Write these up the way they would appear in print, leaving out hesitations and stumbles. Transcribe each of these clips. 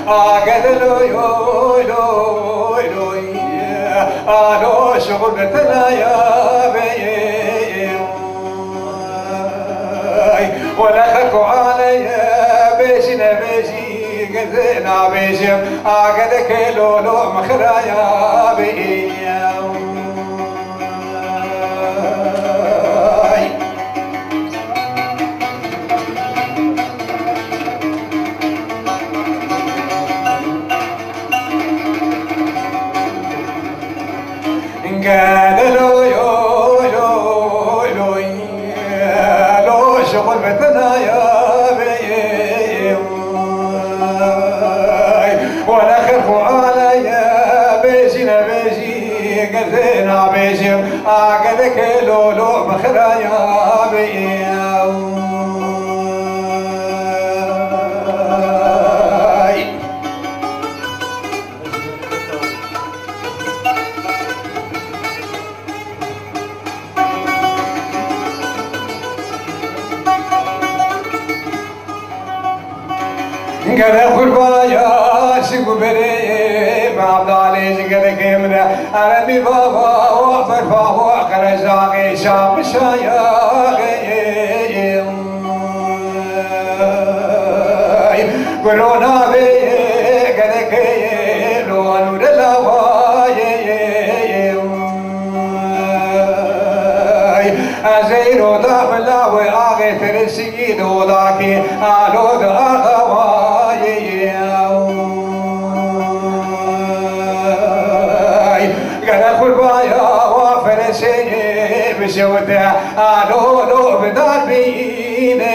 قدلو يو لو شغلتنا يا بي ولا خلقوا علي بيشنا بيشي قدنا بيشم قدك لو مخرا يا بي قالوا لو شغل بتنا يا بي ولا خافوا علي بيجينا بيجي قدنا بيجي قدك لو مخرا يا بي قال قربايا شكو بري ما عبدالي قال كيمنا انا بي بابا وعبر فاهو خرجاقي شاب شاياقي قرونا بي قال كيلو نور الهواي ازيرو دام الله اغي ترسيد ولاكي الو دغوا بشوته لو بدار بيني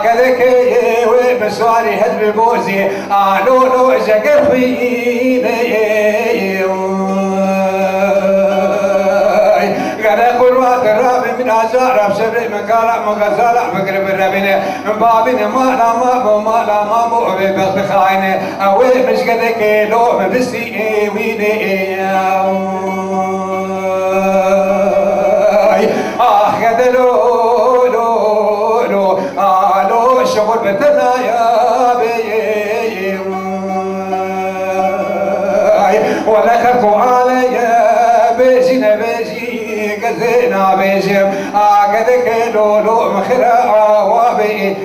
قالك وبسواري هد بوزي لو جقر فيني قال قربات الرابي من ازار بسبري مكارع مغزالع بقرب الرابين بابين ما بو ببخ خاينه اوي مش قدك لو مبسي ويني قدلو لو شغل بتنا يا بي ولا خافوا علي بيجينا بيجي قدنا بيجي قدك لو مخرا وابي